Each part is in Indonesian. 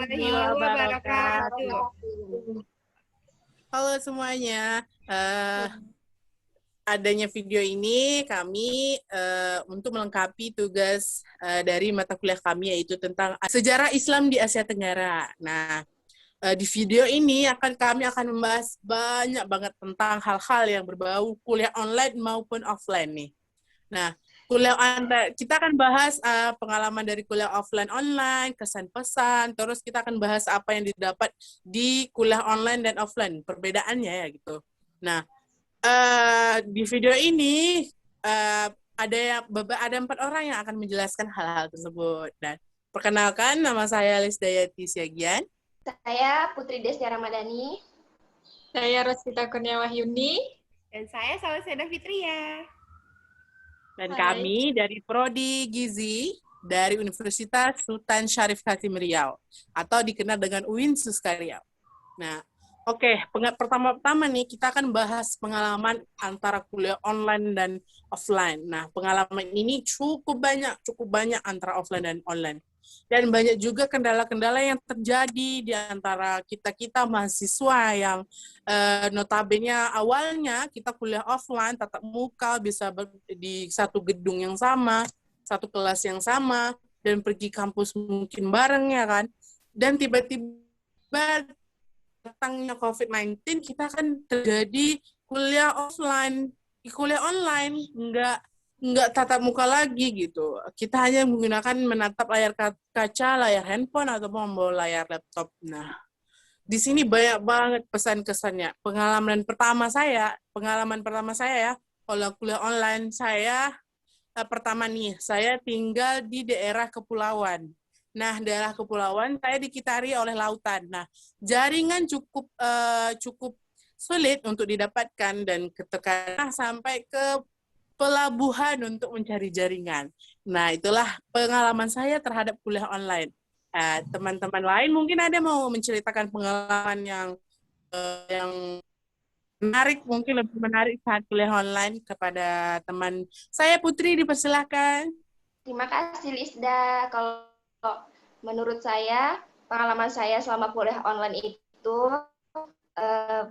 warahmatullahi wabarakatuh. Halo semuanya, adanya video ini kami untuk melengkapi tugas dari mata kuliah kami, yaitu tentang sejarah Islam di Asia Tenggara. Nah, di video ini kami akan membahas banyak banget tentang hal-hal yang berbau kuliah online maupun offline nih. Nah, kita akan bahas pengalaman dari kuliah offline online, kesan pesan, terus kita akan bahas apa yang didapat di kuliah online dan offline, perbedaannya ya gitu. Nah, di video ini ada 4 orang yang akan menjelaskan hal-hal tersebut. Dan perkenalkan, nama saya Lisdayati Siagian. Saya Putri Desya Ramadhani. Saya Rosita Kurniawahyuni. Dan saya Salseda Fitria. Dan kami dari Prodi Gizi dari Universitas Sultan Syarif Kasim Riau, atau dikenal dengan UIN Suska Riau. Nah, oke, pertama-tama nih kita akan bahas pengalaman antara kuliah online dan offline. Nah, pengalaman ini cukup banyak antara offline dan online. Dan banyak juga kendala-kendala yang terjadi di antara kita mahasiswa yang notabene awalnya kita kuliah offline, tatap muka, bisa di satu gedung yang sama, satu kelas yang sama, dan pergi kampus mungkin bareng ya kan. Dan tiba-tiba datangnya COVID-19, kita kan terjadi kuliah online, nggak tatap muka lagi gitu. Kita hanya menggunakan menatap layar kaca, layar handphone, atau membawa layar laptop. Nah, di sini banyak banget pesan-kesannya. Pengalaman pertama saya ya, kalau kuliah online pertama nih, saya tinggal di daerah kepulauan. Nah, daerah kepulauan saya dikitari oleh lautan. Nah, jaringan cukup sulit untuk didapatkan dan terkadang sampai ke pelabuhan untuk mencari jaringan. Nah, itulah pengalaman saya terhadap kuliah online. Teman-teman lain mungkin ada mau menceritakan pengalaman yang menarik, mungkin lebih menarik saat kuliah online kepada teman saya. Putri, dipersilahkan. Terima kasih Lisda. Kalau menurut saya, pengalaman saya selama kuliah online itu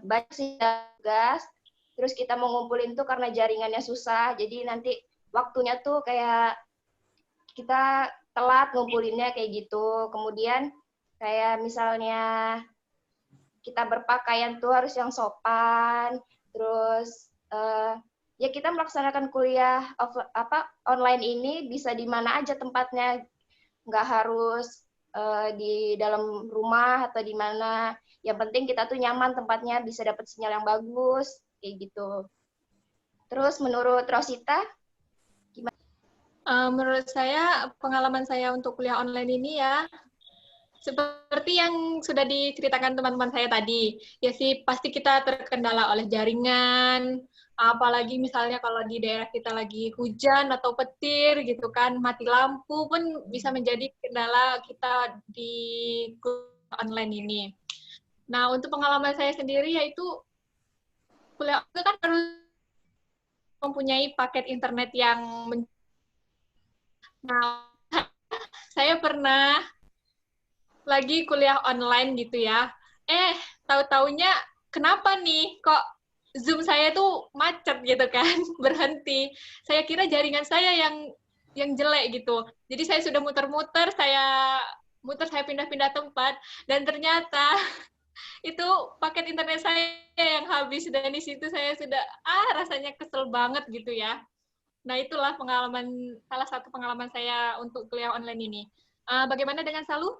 banyak sih tugas. Terus kita mau ngumpulin tuh karena jaringannya susah, jadi nanti waktunya tuh kayak kita telat ngumpulinnya kayak gitu. Kemudian kayak misalnya kita berpakaian tuh harus yang sopan. Terus ya kita melaksanakan kuliah online ini bisa di mana aja tempatnya, nggak harus di dalam rumah atau di mana. Yang penting kita tuh nyaman tempatnya, bisa dapat sinyal yang bagus. Kayak gitu. Terus menurut Rosita, gimana? Menurut saya, pengalaman saya untuk kuliah online ini ya, seperti yang sudah diceritakan teman-teman saya tadi. Ya sih, pasti kita terkendala oleh jaringan, apalagi misalnya kalau di daerah kita lagi hujan atau petir gitu kan, mati lampu pun bisa menjadi kendala kita di kuliah online ini. Nah, untuk pengalaman saya sendiri yaitu kuliah itu kan harus mempunyai paket internet yang nah, saya pernah lagi kuliah online gitu ya. Tahu-taunya kenapa nih kok Zoom saya tuh macet gitu kan, berhenti. Saya kira jaringan saya yang jelek gitu. Jadi saya sudah muter-muter, saya pindah-pindah tempat, dan ternyata itu paket internet saya yang habis, dan di situ saya sudah rasanya kesel banget gitu ya. Nah, itulah salah satu pengalaman saya untuk kuliah online ini. Bagaimana dengan Salu?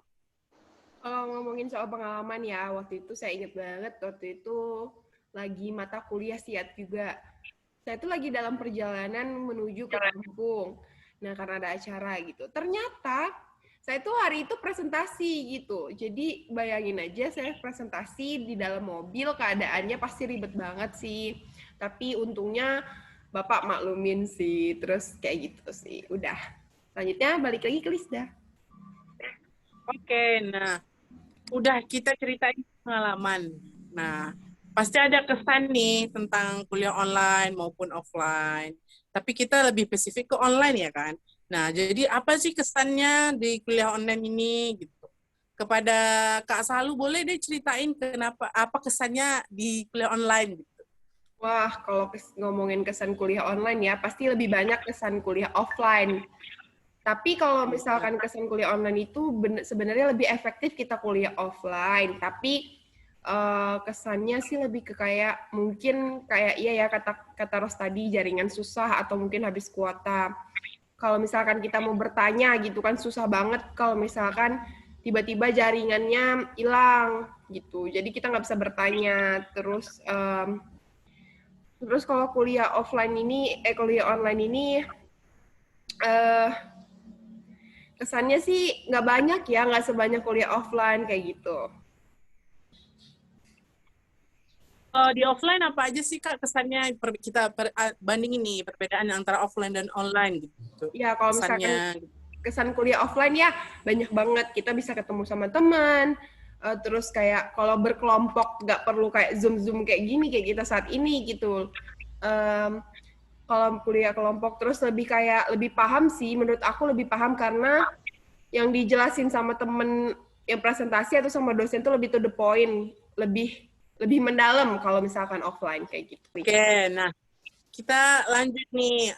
Kalau ngomongin soal pengalaman ya, waktu itu saya ingat banget, waktu itu lagi mata kuliah SIAT juga. Saya tuh lagi dalam perjalanan menuju ke kampung. Nah, karena ada acara gitu. Ternyata saya tuh hari itu presentasi gitu. Jadi bayangin aja saya presentasi di dalam mobil, keadaannya pasti ribet banget sih. Tapi untungnya Bapak maklumin sih, terus kayak gitu sih. Udah. Selanjutnya balik lagi ke Lisda. Oke, nah udah kita ceritain pengalaman. Nah, pasti ada kesan nih tentang kuliah online maupun offline. Tapi kita lebih spesifik ke online ya kan. Nah, jadi apa sih kesannya di kuliah online ini gitu? kepada Kak Salu, boleh deh ceritain kenapa, apa kesannya di kuliah online gitu. Wah, kalau ngomongin kesan kuliah online ya, pasti lebih banyak kesan kuliah offline. Tapi kalau misalkan kesan kuliah online itu sebenarnya lebih efektif kita kuliah offline. Tapi kesannya sih lebih ke kayak mungkin kayak iya ya kata Ros tadi jaringan susah atau mungkin habis kuota. Kalau misalkan kita mau bertanya gitu kan susah banget kalau misalkan tiba-tiba jaringannya hilang gitu. Jadi kita nggak bisa bertanya. Terus kalau kuliah kuliah online ini kesannya sih nggak banyak ya, nggak sebanyak kuliah offline kayak gitu. Di offline apa aja sih Kak kesannya, kita bandingin nih perbedaan antara offline dan online gitu. Ya kalau misalkan Kesannya. kesan kuliah offline ya banyak banget, kita bisa ketemu sama teman, terus kayak kalau berkelompok nggak perlu kayak zoom kayak gini kayak kita saat ini gitu. Kalau kuliah kelompok terus lebih paham sih, menurut aku lebih paham karena yang dijelasin sama temen yang presentasi atau sama dosen tuh lebih to the point, lebih mendalam kalau misalkan offline kayak gitu. Oke, nah kita lanjut nih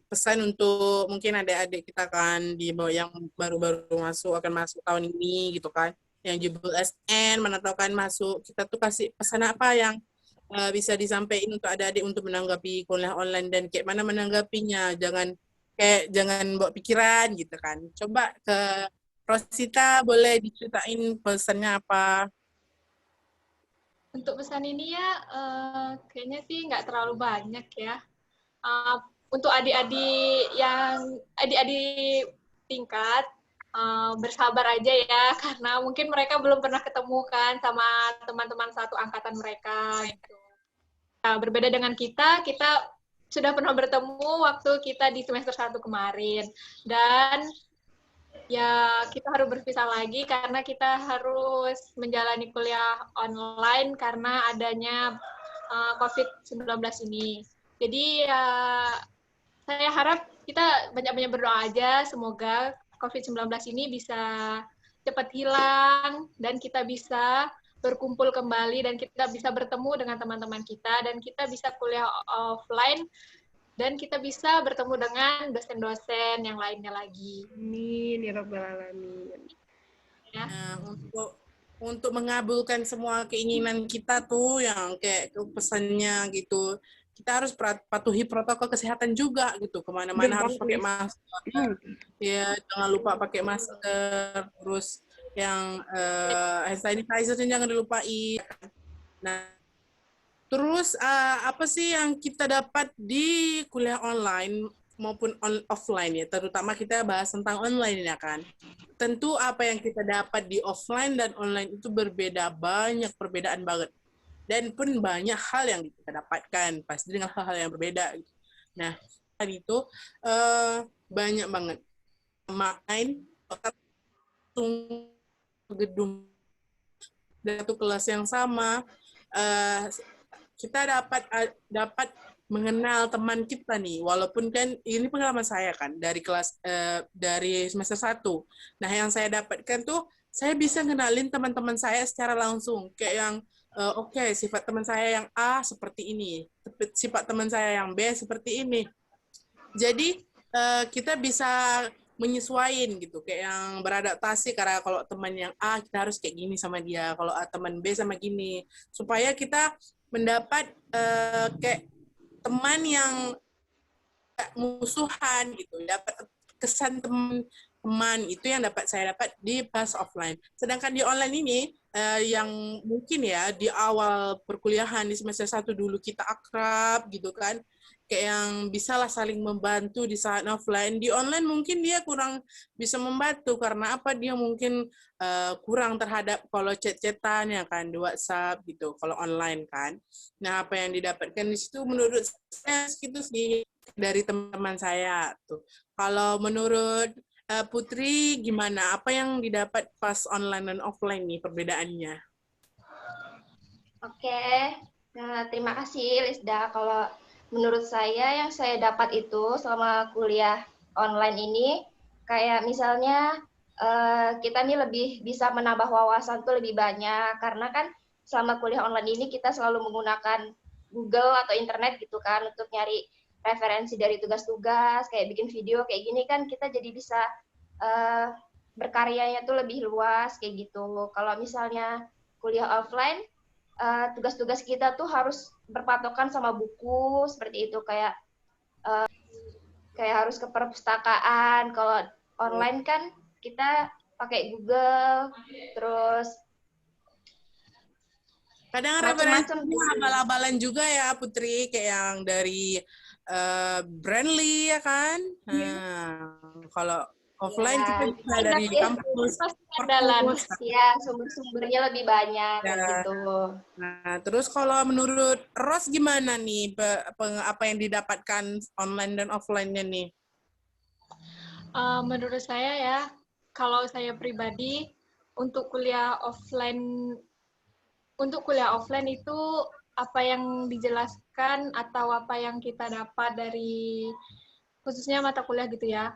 pesan untuk mungkin adik-adik kita kan di bawah yang baru-baru akan masuk tahun ini gitu kan, yang jebol SN mana tahu kan masuk, kita tuh kasih pesan apa yang bisa disampaikan untuk adik-adik untuk menanggapi kuliah online dan kayak mana menanggapinya, jangan bawa pikiran gitu kan. Coba ke Rosita boleh diceritain pesannya apa? Untuk pesan ini ya, kayaknya sih nggak terlalu banyak ya. Untuk adik-adik tingkat, bersabar aja ya, karena mungkin mereka belum pernah ketemu kan sama teman-teman satu angkatan mereka. Gitu. Nah, berbeda dengan kita sudah pernah bertemu waktu kita di semester 1 kemarin. Dan ya kita harus berpisah lagi karena kita harus menjalani kuliah online karena adanya COVID-19 ini. Jadi saya harap kita banyak-banyak berdoa aja, semoga COVID-19 ini bisa cepat hilang dan kita bisa berkumpul kembali dan kita bisa bertemu dengan teman-teman kita dan kita bisa kuliah offline dan kita bisa bertemu dengan dosen-dosen yang lainnya lagi. Amin, ya Rabbal Alamin. Ya. Nah, untuk mengabulkan semua keinginan kita tuh yang kayak pesannya gitu, kita harus patuhi protokol kesehatan juga gitu, kemana-mana harus pakai masker, ya jangan lupa pakai masker, terus yang hand sanitizer jangan dilupai. Nah, terus apa sih yang kita dapat di kuliah online maupun offline ya, terutama kita bahas tentang online ya kan. Tentu apa yang kita dapat di offline dan online itu berbeda, banyak perbedaan banget. Dan pun banyak hal yang kita dapatkan, pasti dengan hal-hal yang berbeda. Nah, tadi itu banyak banget. Main gedung satu kelas yang sama, kita dapat mengenal teman kita nih, walaupun kan ini pengalaman saya kan dari kelas dari semester 1. Nah, yang saya dapatkan tuh saya bisa kenalin teman-teman saya secara langsung, kayak yang oke, sifat teman saya yang A seperti ini, sifat teman saya yang B seperti ini. Jadi kita bisa menyesuaikan gitu, kayak yang beradaptasi, karena kalau teman yang A kita harus kayak gini sama dia, kalau teman B sama gini, supaya kita mendapat kayak teman yang musuhan gitu, dapat kesan teman itu yang saya dapat di pas offline. Sedangkan di online ini yang mungkin ya di awal perkuliahan di semester 1 dulu kita akrab gitu kan, kayak yang bisalah saling membantu di saat offline. Di online mungkin dia kurang bisa membantu karena apa, dia mungkin kurang terhadap kalau chat-chatan ya kan di WhatsApp gitu kalau online kan. Nah, apa yang didapatkan di situ menurut saya gitu sih dari teman-teman saya tuh. Kalau menurut Putri gimana? Apa yang didapat pas online dan offline nih perbedaannya? Oke, nah, terima kasih Lisda. Kalau menurut saya yang saya dapat itu selama kuliah online ini, kayak misalnya kita nih lebih bisa menambah wawasan tuh lebih banyak, karena kan selama kuliah online ini kita selalu menggunakan Google atau internet gitu kan untuk nyari referensi dari tugas-tugas, kayak bikin video kayak gini kan kita jadi bisa berkaryanya tuh lebih luas kayak gitu. Kalau misalnya kuliah offline, tugas-tugas kita tuh harus berpatokan sama buku seperti itu, kayak harus ke perpustakaan. Kalau online kan kita pakai Google, terus Kadang macam-macam. referensinya abal-abalan juga ya Putri, kayak yang dari Brandly ya kan. Nah, kalau offline Ya, kita bisa dari kampus. Pasti andalan. perpus. ya sumber-sumbernya lebih banyak kayak Ya. gitu. Nah, terus kalau menurut Ros gimana nih apa yang didapatkan online dan offline-nya nih? Menurut saya ya, kalau saya pribadi untuk kuliah offline itu apa yang dijelaskan atau apa yang kita dapat dari khususnya mata kuliah gitu ya,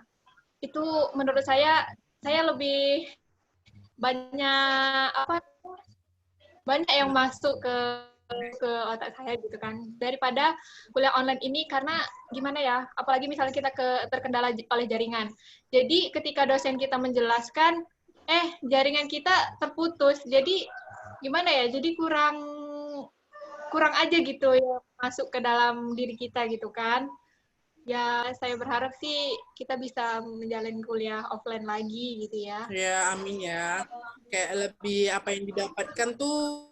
itu menurut saya lebih banyak yang masuk ke otak saya gitu kan, daripada kuliah online ini. Karena gimana ya, apalagi misalnya kita terkendala oleh jaringan. Jadi ketika dosen kita menjelaskan, jaringan kita terputus. Jadi gimana ya, jadi kurang aja gitu ya masuk ke dalam diri kita gitu kan. Ya, saya berharap sih kita bisa menjalani kuliah offline lagi gitu ya. Ya, amin ya. Kayak lebih apa yang didapatkan tuh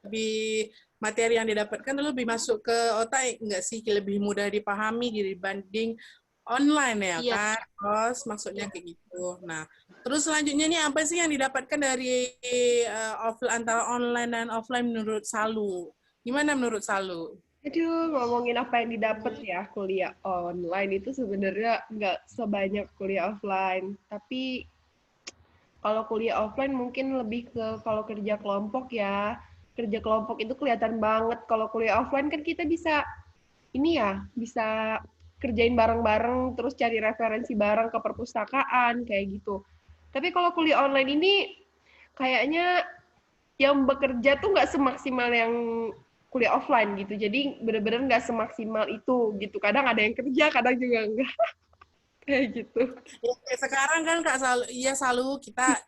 lebih materi yang didapatkan lebih masuk ke otak enggak sih, lebih mudah dipahami dibanding online ya Iya. kan. Terus maksudnya kayak gitu. Nah, terus selanjutnya nih apa sih yang didapatkan dari antara online dan offline menurut Salu? Gimana menurut Salu? Aduh, ngomongin apa yang didapat ya kuliah online itu sebenarnya nggak sebanyak kuliah offline. Tapi kalau kuliah offline mungkin lebih ke kalau kerja kelompok ya. Kerja kelompok itu kelihatan banget. Kalau kuliah offline kan kita bisa bisa kerjain bareng-bareng, terus cari referensi bareng ke perpustakaan kayak gitu. Tapi kalau kuliah online ini kayaknya yang bekerja tuh nggak semaksimal yang kuliah offline gitu. Jadi bener-bener nggak semaksimal itu gitu. Kadang ada yang kerja, kadang juga enggak. Kayak gitu. Ya, sekarang kan Kak Salu kita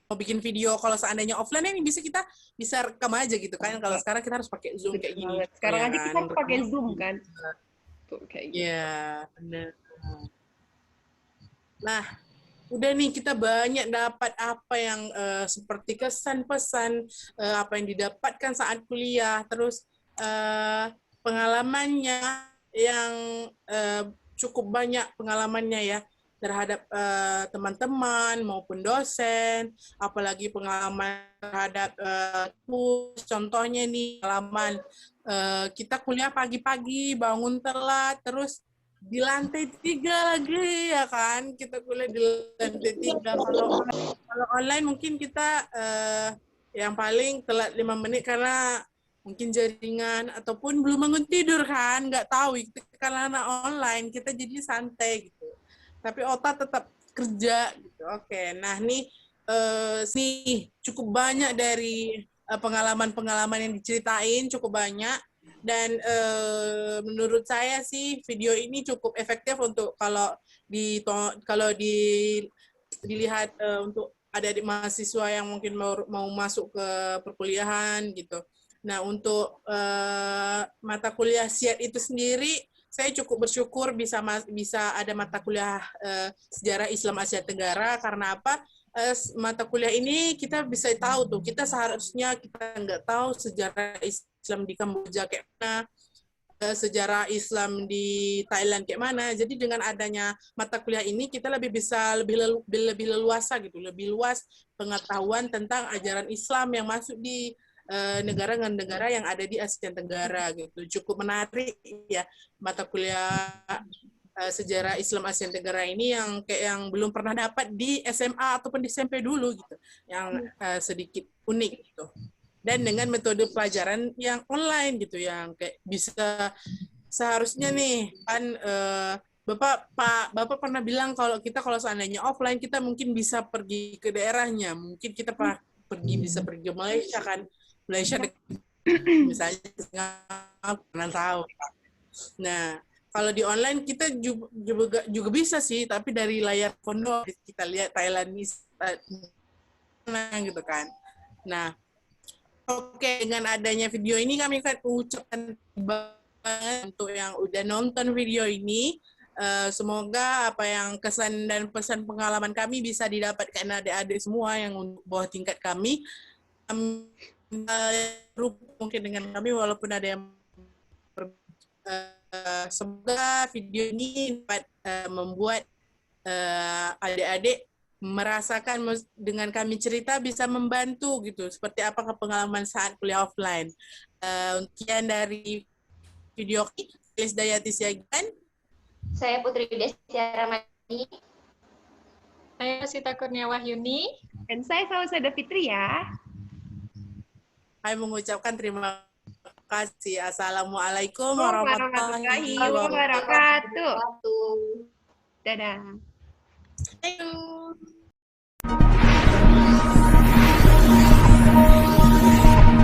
mau bikin video, kalau seandainya offline ini bisa rekam aja gitu kan. Kalau sekarang kita harus pakai Zoom kayak gini. Sekarang ya aja kan? kita pakai Zoom kan. Tuh kayak gitu. Iya, benar. Nah, udah nih kita banyak dapat apa yang seperti kesan pesan apa yang didapatkan saat kuliah, terus pengalamannya yang cukup banyak pengalamannya ya terhadap teman-teman maupun dosen, apalagi pengalaman terhadap contohnya nih pengalaman kita kuliah pagi-pagi bangun telat, terus di lantai 3 lagi ya kan, kita kuliah di lantai 3. Kalau online mungkin kita yang paling telat 5 menit karena mungkin jaringan ataupun belum bangun tidur kan, nggak tahu itu karena anak online kita jadi santai gitu, tapi otak tetap kerja gitu. Oke, nah nih cukup banyak dari pengalaman-pengalaman yang diceritain, cukup banyak. Dan menurut saya sih video ini cukup efektif untuk kalau dilihat untuk adik-adik mahasiswa yang mungkin mau masuk ke perkuliahan gitu. Nah, untuk mata kuliah SIAT itu sendiri, saya cukup bersyukur bisa ada mata kuliah sejarah Islam Asia Tenggara. Karena apa? Mata kuliah ini kita bisa tahu tuh, kita seharusnya kita nggak tahu sejarah Islam di Kamboja kayak mana, sejarah Islam di Thailand kayak mana. Jadi dengan adanya mata kuliah ini kita lebih leluasa gitu, lebih luas pengetahuan tentang ajaran Islam yang masuk di negara-negara yang ada di Asia Tenggara gitu. Cukup menarik ya mata kuliah sejarah Islam Asia Tenggara ini yang belum pernah dapat di SMA ataupun di SMP dulu gitu, yang sedikit unik gitu. Dan dengan metode pelajaran yang online gitu, yang kayak bisa seharusnya nih kan Bapak pernah bilang kalau seandainya offline kita mungkin bisa pergi ke daerahnya, mungkin kita bisa pergi ke Malaysia kan, Malaysia misalnya pernah tahu. Nah, kalau di online kita juga bisa sih, tapi dari layar pondok kita lihat Thailand gitu kan. Nah, oke, dengan adanya video ini kami akan mengucapkan banget untuk yang udah nonton video ini. Semoga apa yang kesan dan pesan pengalaman kami bisa didapatkan adik-adik semua yang untuk bawah tingkat kami. Mungkin dengan kami walaupun ada yang semoga video ini dapat membuat adik-adik merasakan dengan kami cerita bisa membantu gitu. Seperti apa pengalaman saat kuliah offline. Sekian dari video Lisda Yati Siagian. Saya Putri Desya Ramani. Saya Sita Kurnia Wahyuni. Dan saya Fauzada Fitri ya. Saya mengucapkan terima kasih. Assalamualaikum warahmatullahi wabarakatuh. Dadah. Ayo.